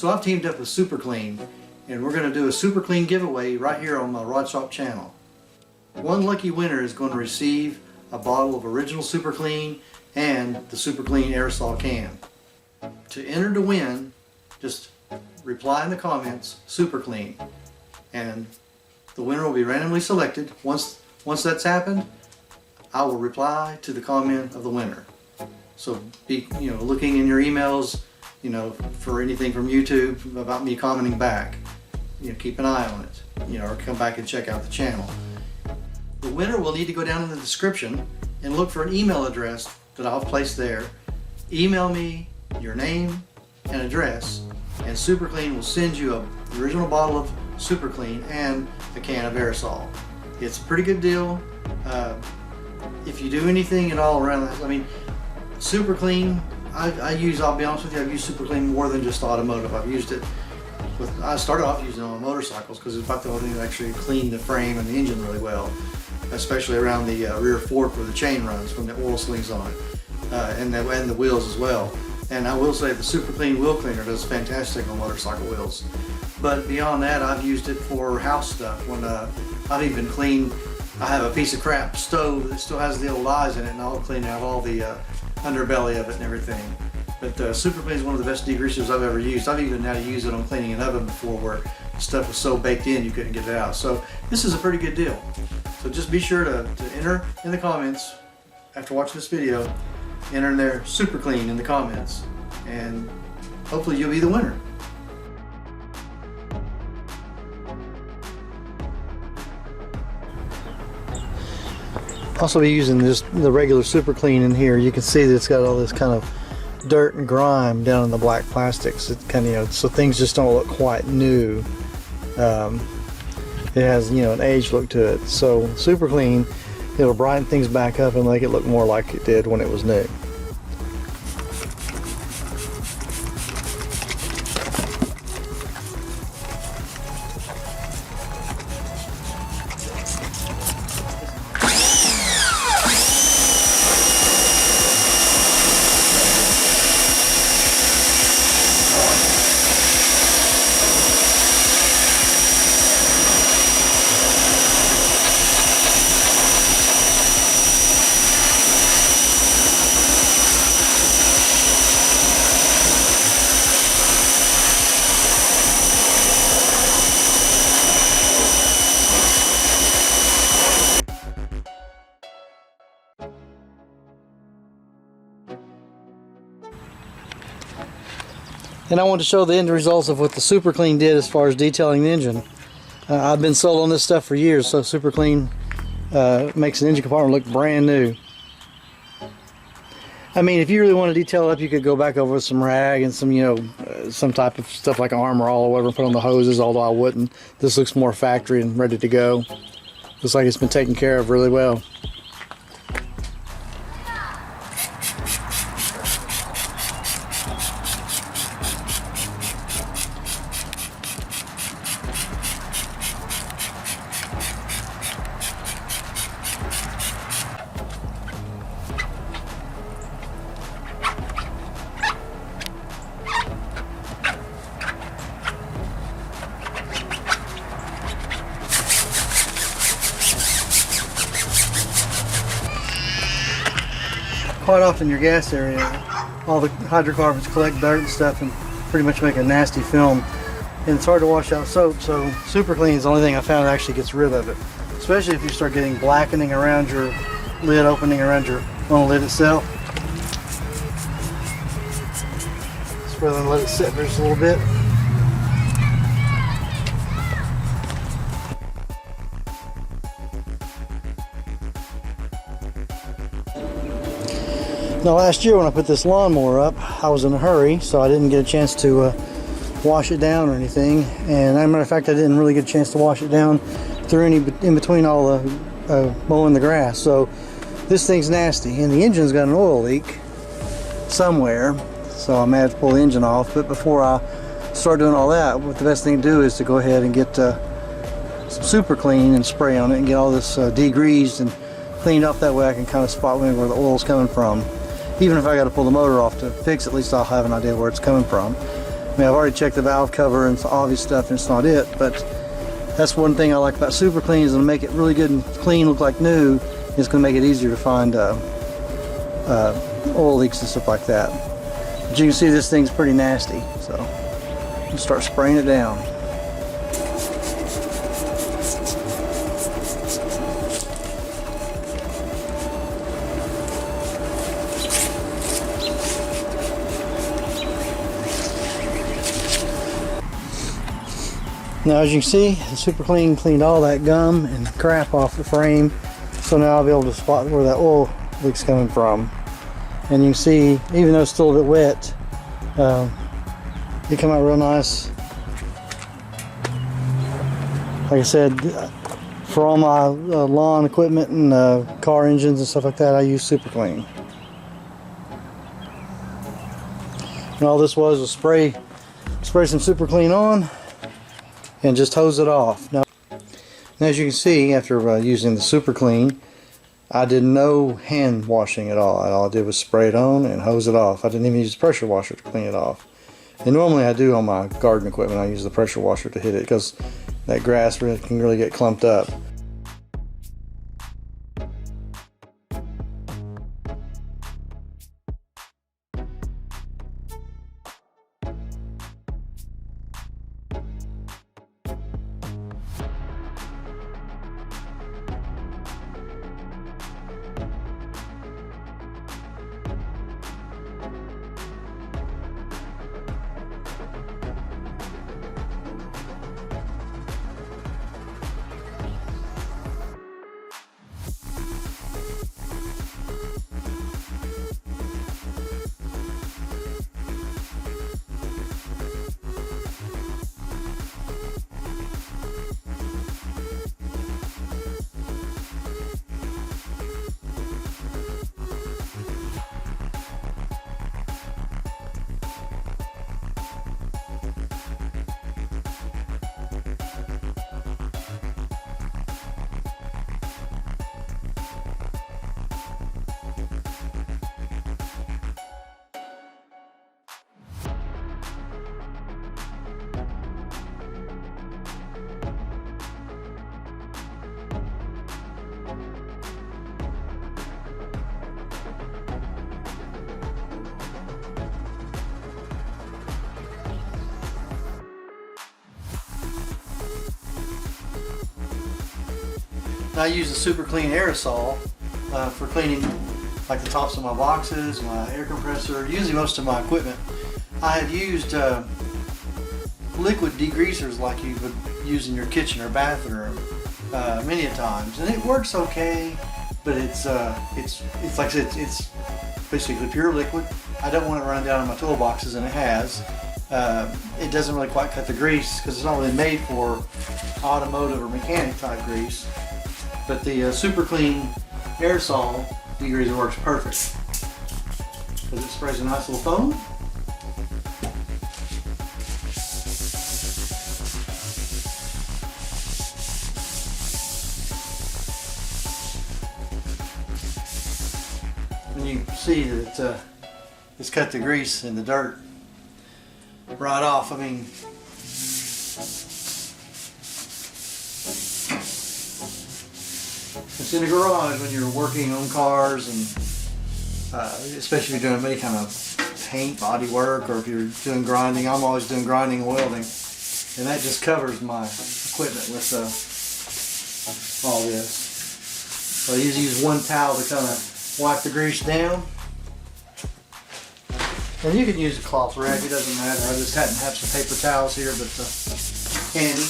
So I've teamed up with Superclean, and we're going to do a Superclean giveaway right here on my Rod Shop channel. One lucky winner is going to receive a bottle of original Superclean and the Superclean aerosol can. To enter to win, just reply in the comments Superclean, and the winner will be randomly selected. Once that's happened, I will reply to the comment of the winner. So be looking in your emails, for anything from YouTube about me commenting back. Keep an eye on it, or come back and check out the channel. The winner will need to go down in the description and look for an email address that I'll place there. Email me your name and address, and Superclean will send you an original bottle of Superclean and a can of aerosol. It's a pretty good deal. If you do anything at all around that, Superclean, I'll be honest with you, I've used Superclean more than just automotive. I've used it I started off using it on motorcycles because it's about the only thing that actually cleaned the frame and the engine really well, especially around the rear fork where the chain runs from the oil slings on it, and the wheels as well. And I will say the Superclean wheel cleaner does fantastic on motorcycle wheels. But beyond that, I've used it for house stuff. When I've even cleaned, I have a piece of crap stove that still has the old eyes in it, and I'll clean out all the underbelly of it and everything. But Superclean is one of the best degreasers I've ever used. I've even had to use it on cleaning an oven before where stuff was so baked in you couldn't get it out. So this is a pretty good deal. So just be sure to enter in the comments after watching this video. Enter in there Superclean in the comments, and hopefully you'll be the winner. Also be using the regular Superclean in here. You can see that it's got all this kind of dirt and grime down in the black plastics. It kind of, so things just don't look quite new. It has, an age look to it. So Superclean, it'll brighten things back up and make it look more like it did when it was new. And I want to show the end results of what the Superclean did as far as detailing the engine. I've been sold on this stuff for years, so Superclean makes an engine compartment look brand new. If you really want to detail it up, you could go back over with some rag and some, some type of stuff like Armor All or whatever, and put on the hoses, although I wouldn't. This looks more factory and ready to go. Looks like it's been taken care of really well. Quite often your gas area, all the hydrocarbons collect dirt and stuff and pretty much make a nasty film, and it's hard to wash out soap. So Superclean is the only thing I found that actually gets rid of it, especially if you start getting blackening around your lid opening around your lid itself. Just rather than let it sit for just a little bit. Now last year when I put this lawnmower up, I was in a hurry, so I didn't get a chance to wash it down or anything. And as a matter of fact, I didn't really get a chance to wash it down through in between all the mowing the grass. So this thing's nasty, and the engine's got an oil leak somewhere, so I may have to pull the engine off. But before I start doing all that, what the best thing to do is to go ahead and get some Superclean and spray on it and get all this degreased and cleaned off. That way I can kind of spot where the oil's coming from. Even if I got to pull the motor off to fix, at least I'll have an idea where it's coming from. I mean, I've already checked the valve cover and some obvious stuff, and it's not it, but that's one thing I like about super clean, is it'll make it really good and clean, look like new. It's going to make it easier to find oil leaks and stuff like that. But you can see this thing's pretty nasty, so I'll start spraying it down. Now, as you can see, the super clean cleaned all that gum and crap off the frame, so now I'll be able to spot where that oil leak's coming from. And you can see, even though it's still a bit wet, it come out real nice. Like I said, for all my lawn equipment and car engines and stuff like that, I use super clean. And all this was spray some super clean on and just hose it off. Now as you can see, after using the super clean, I did no hand washing at all. All I did was spray it on and hose it off. I didn't even use the pressure washer to clean it off. And normally I do on my garden equipment. I use the pressure washer to hit it because that grass can really get clumped up. I use the super clean aerosol for cleaning like the tops of my boxes, my air compressor, usually most of my equipment. I have used liquid degreasers like you would use in your kitchen or bathroom many a times, and it works okay, but it's like I said, it's basically pure liquid. I don't want it running down in my toolboxes, and it has. It doesn't really quite cut the grease because it's not really made for automotive or mechanic type grease. But the super clean aerosol degreaser works perfect because it sprays a nice little foam. And you can see that it's cut the grease and the dirt right off. I mean, it's in the garage when you're working on cars, and especially if you're doing any kind of paint, body work, or if you're doing grinding. I'm always doing grinding and welding, and that just covers my equipment with all this. So I usually use one towel to kind of wipe the grease down. And you can use a cloth rag, it doesn't matter. I just happen to have some paper towels here, but handy.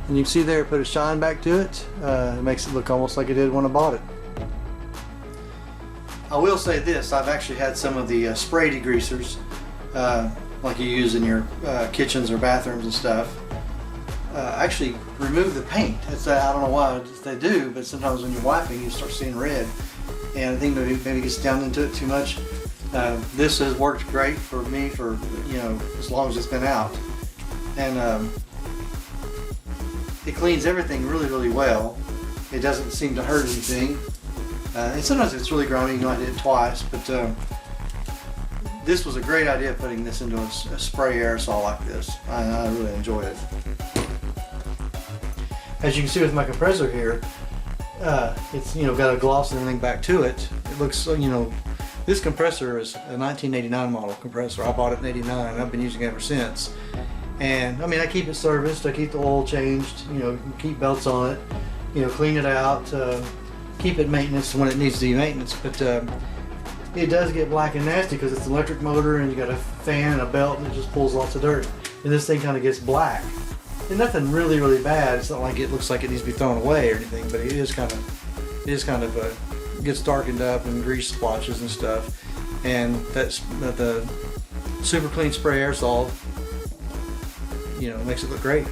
And you can see there it put a shine back to it. It makes it look almost like it did when I bought it. I will say this, I've actually had some of the spray degreasers like you use in your kitchens or bathrooms and stuff. Actually remove the paint. I don't know why they do, but sometimes when you're wiping you start seeing red, and I think maybe it gets down into it too much. This has worked great for me for as long as it's been out, and It cleans everything really, really well. It doesn't seem to hurt anything. And sometimes it's really grimy, you might do it twice, but this was a great idea, putting this into a spray aerosol like this. I really enjoyed it. As you can see with my compressor here, it's got a gloss and everything back to it. It looks, this compressor is a 1989 model compressor. I bought it in '89 and I've been using it ever since. And I mean, I keep it serviced, I keep the oil changed, keep belts on it, clean it out, keep it maintenance when it needs to be maintenance. But it does get black and nasty because it's an electric motor and you got a fan and a belt and it just pulls lots of dirt. And this thing kind of gets black. And nothing really, really bad. It's not like it looks like it needs to be thrown away or anything, but it is kind of gets darkened up and grease splotches and stuff. And that's the super clean spray aerosol, makes it look great.